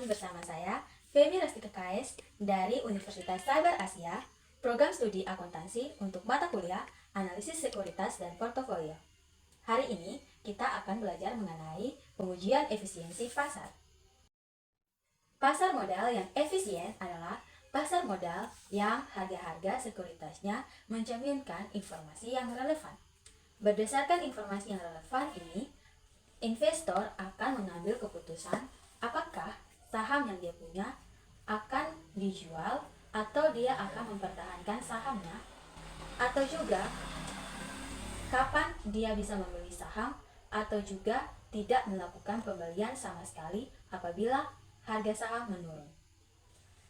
bersama saya, Femi Rastika KS dari Universitas Cyber Asia, program studi akuntansi untuk mata kuliah Analisis Sekuritas dan Portofolio. Hari ini kita akan belajar mengenai pengujian efisiensi pasar. Pasar modal yang efisien adalah pasar modal yang harga-harga sekuritasnya mencerminkan informasi yang relevan. Berdasarkan informasi yang relevan ini, investor akan mengambil keputusan apakah saham yang dia punya akan dijual atau dia akan mempertahankan sahamnya, atau juga kapan dia bisa membeli saham atau juga tidak melakukan pembelian sama sekali apabila harga saham menurun.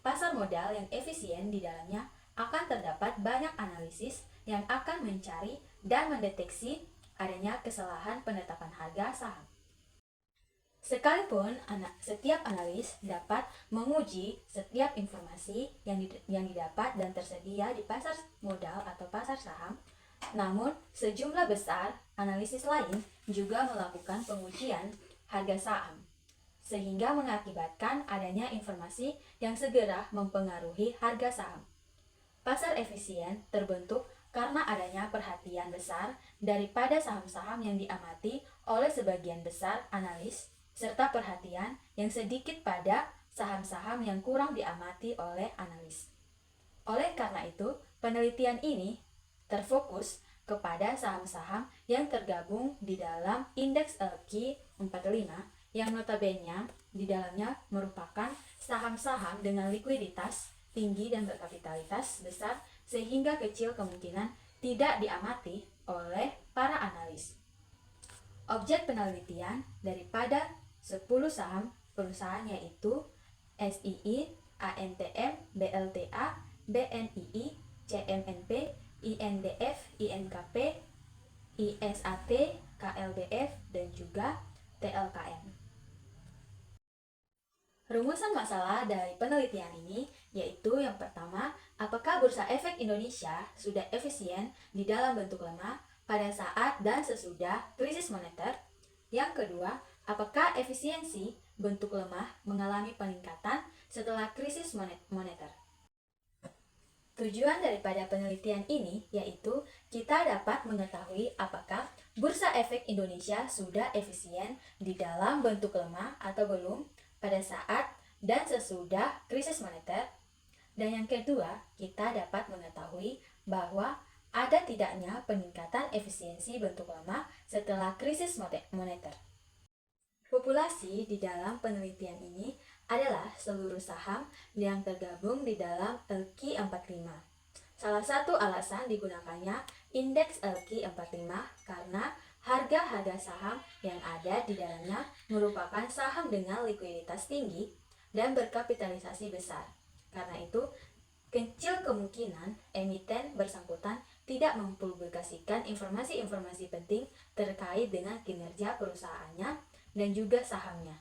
Pasar modal yang efisien di dalamnya akan terdapat banyak analisis yang akan mencari dan mendeteksi adanya kesalahan penetapan harga saham. Sekalipun setiap analis dapat menguji setiap informasi yang didapat dan tersedia di pasar modal atau pasar saham, namun sejumlah besar analisis lain juga melakukan pengujian harga saham, sehingga mengakibatkan adanya informasi yang segera mempengaruhi harga saham. Pasar efisien terbentuk karena adanya perhatian besar daripada saham-saham yang diamati oleh sebagian besar analis, serta perhatian yang sedikit pada saham-saham yang kurang diamati oleh analis. Oleh karena itu, penelitian ini terfokus kepada saham-saham yang tergabung di dalam indeks LQ45 yang notabene di dalamnya merupakan saham-saham dengan likuiditas tinggi dan berkapitalitas besar sehingga kecil kemungkinan tidak diamati oleh para analis. Objek penelitian daripada 10 saham perusahaan yaitu SII, ANTM, BLTA, BNII, CMNP, INDF, INKP, ISAT, KLBF, dan juga TLKM. Rumusan masalah dari penelitian ini yaitu yang pertama, apakah Bursa Efek Indonesia sudah efisien di dalam bentuk lemah pada saat dan sesudah krisis moneter? Yang kedua, apakah efisiensi bentuk lemah mengalami peningkatan setelah krisis moneter? Tujuan daripada penelitian ini yaitu kita dapat mengetahui apakah Bursa Efek Indonesia sudah efisien di dalam bentuk lemah atau belum pada saat dan sesudah krisis moneter. Dan yang kedua, kita dapat mengetahui bahwa ada tidaknya peningkatan efisiensi bentuk lemah setelah krisis moneter. Populasi di dalam penelitian ini adalah seluruh saham yang tergabung di dalam LQ45. Salah satu alasan digunakannya indeks LQ45 karena harga-harga saham yang ada di dalamnya merupakan saham dengan likuiditas tinggi dan berkapitalisasi besar. Karena itu, kecil kemungkinan emiten bersangkutan tidak mempublikasikan informasi-informasi penting terkait dengan kinerja perusahaannya dan juga sahamnya.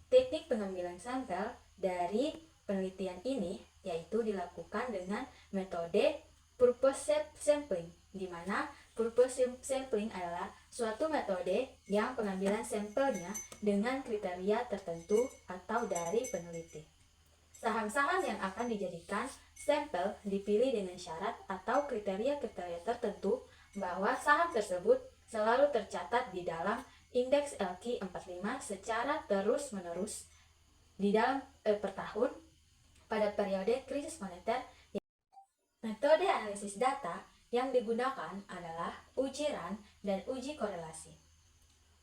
Teknik pengambilan sampel dari penelitian ini yaitu dilakukan dengan metode purpose sampling, di mana purpose sampling adalah suatu metode yang pengambilan sampelnya dengan kriteria tertentu atau dari peneliti. Saham-saham yang akan dijadikan sampel dipilih dengan syarat atau kriteria-kriteria tertentu bahwa saham tersebut selalu tercatat di dalam indeks LQ45 secara terus-menerus di dalam per tahun pada periode krisis moneter. Metode analisis data yang digunakan adalah ujiran dan uji korelasi.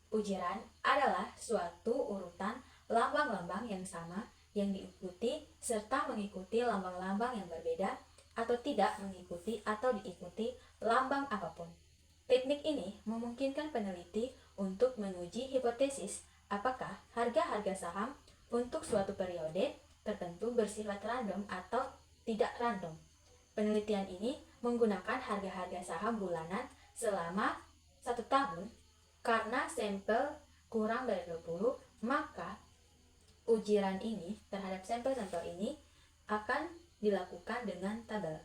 Ujiran adalah suatu urutan lambang-lambang yang sama yang diikuti serta mengikuti lambang-lambang yang berbeda atau tidak mengikuti atau diikuti lambang apapun. Teknik ini memungkinkan peneliti untuk menguji hipotesis apakah harga-harga saham untuk suatu periode tertentu bersifat random atau tidak random. Penelitian ini menggunakan harga-harga saham bulanan selama 1 tahun. Karena sampel kurang dari 20, maka ujiran ini terhadap sampel-sampel ini akan dilakukan dengan tabel.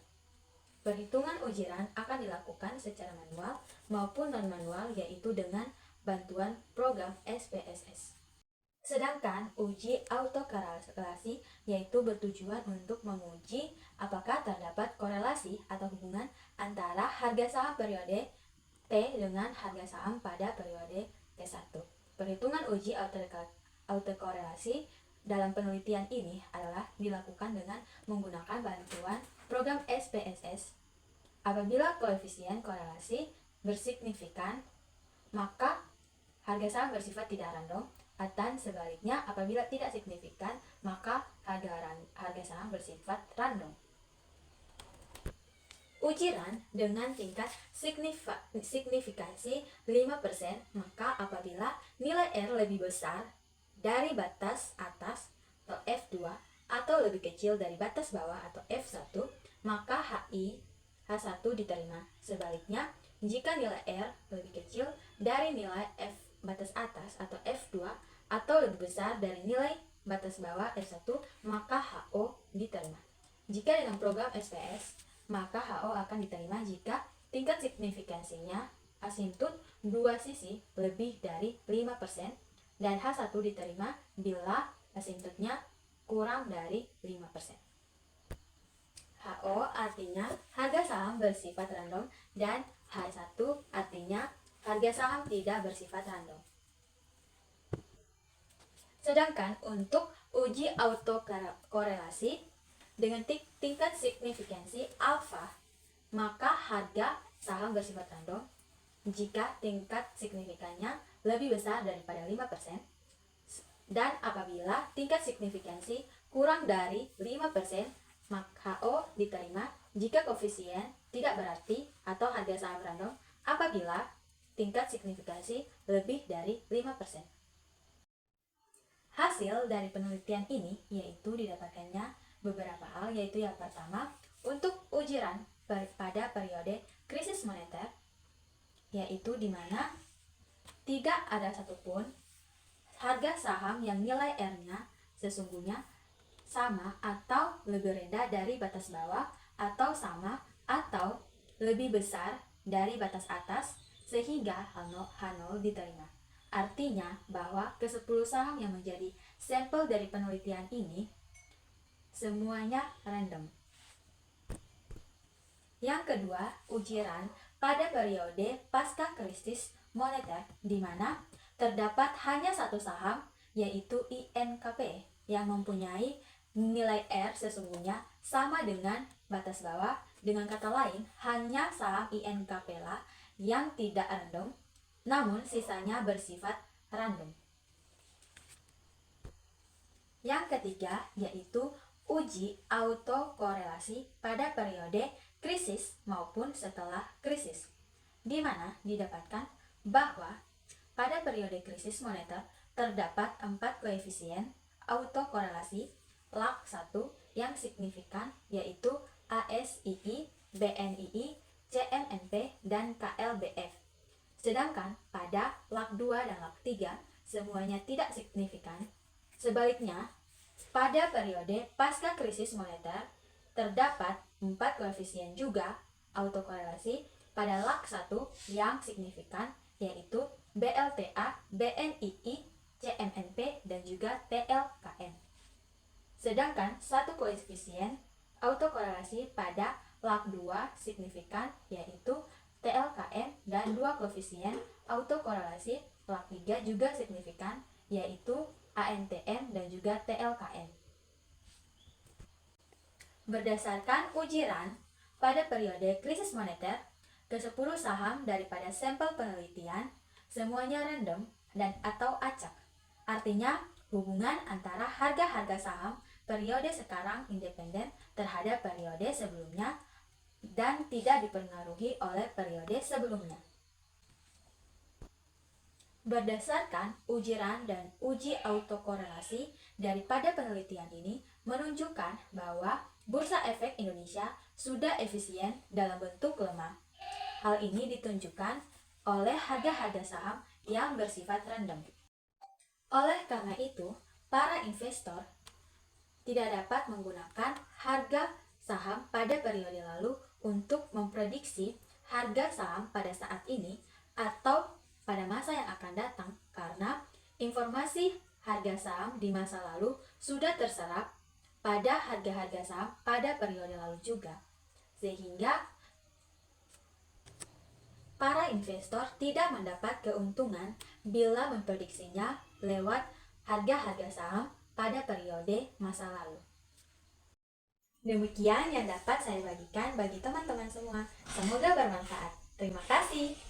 Perhitungan ujiran akan dilakukan secara manual maupun non-manual, yaitu dengan bantuan program SPSS. Sedangkan uji autokorelasi yaitu bertujuan untuk menguji apakah terdapat korelasi atau hubungan antara harga saham periode T dengan harga saham pada periode T1. Perhitungan uji autokorelasi dalam penelitian ini adalah dilakukan dengan menggunakan bantuan program SPSS. Apabila koefisien korelasi bersignifikan, maka harga saham bersifat tidak random, dan sebaliknya apabila tidak signifikan, maka harga saham bersifat random. Uji RAN dengan tingkat signifikansi 5%, maka apabila nilai R lebih besar dari batas atas atau F2 atau lebih kecil dari batas bawah atau F1, maka H1 diterima. Sebaliknya, jika nilai R lebih kecil dari nilai F batas atas atau F2 atau lebih besar dari nilai batas bawah F1, maka HO diterima. Jika dengan program SPS, maka HO akan diterima jika tingkat signifikansinya asintut dua sisi lebih dari 5% dan H1 diterima bila asintutnya kurang dari 5%. HO artinya harga saham bersifat random dan H1 artinya harga saham tidak bersifat random. Sedangkan untuk uji autokorelasi dengan tingkat signifikansi alfa, maka harga saham bersifat random jika tingkat signifikannya lebih besar daripada 5%, dan apabila tingkat signifikansi kurang dari 5%, maka HO diterima jika koefisien tidak berarti atau harga saham random apabila tingkat signifikansi lebih dari 5%. Hasil dari penelitian ini yaitu didapatkannya beberapa hal, yaitu yang pertama, untuk uji RAN pada periode krisis moneter, yaitu di mana tidak ada satupun harga saham yang nilai R-nya sesungguhnya sama atau lebih rendah dari batas bawah atau sama atau lebih besar dari batas atas sehingga H0 diterima. Artinya bahwa ke-10 saham yang menjadi sampel dari penelitian ini semuanya random. Yang kedua, uji RAN pada periode pasca krisis moneter di mana terdapat hanya satu saham yaitu INKP yang mempunyai nilai R sesungguhnya sama dengan batas bawah. Dengan kata lain, hanya saham INKP lah yang tidak random, namun sisanya bersifat random. Yang ketiga yaitu uji autokorelasi pada periode krisis maupun setelah krisis, di mana didapatkan bahwa pada periode krisis moneter terdapat 4 koefisien autokorelasi lag 1 yang signifikan, yaitu ASII, BNII, CMNP, dan KLBF. Sedangkan pada lag 2 dan lag 3 semuanya tidak signifikan. Sebaliknya, pada periode pasca krisis moneter terdapat 4 koefisien juga autokorelasi pada lag 1 yang signifikan, yaitu BLTA, BNII, CMNP, dan juga TLKN. Sedangkan 1 koefisien autokorelasi pada lag 2 signifikan, yaitu TLKN, dan 2 koefisien autokorelasi lag 3 juga signifikan, yaitu ANTM dan juga TLKN. Berdasarkan uji RAN pada periode krisis moneter, ke-10 saham daripada sampel penelitian semuanya random dan atau acak. Artinya, hubungan antara harga-harga saham periode sekarang independen terhadap periode sebelumnya dan tidak dipengaruhi oleh periode sebelumnya. Berdasarkan uji RAN dan uji autokorelasi daripada penelitian ini menunjukkan bahwa Bursa Efek Indonesia sudah efisien dalam bentuk lemah. Hal ini ditunjukkan oleh harga-harga saham yang bersifat random. Oleh karena itu, para investor tidak dapat menggunakan harga saham pada periode lalu untuk memprediksi harga saham pada saat ini atau pada masa yang akan datang, karena informasi harga saham di masa lalu sudah terserap pada harga-harga saham pada periode lalu juga, sehingga para investor tidak mendapat keuntungan bila memprediksinya lewat harga-harga saham pada periode masa lalu. Demikian yang dapat saya bagikan bagi teman-teman semua. Semoga bermanfaat. Terima kasih.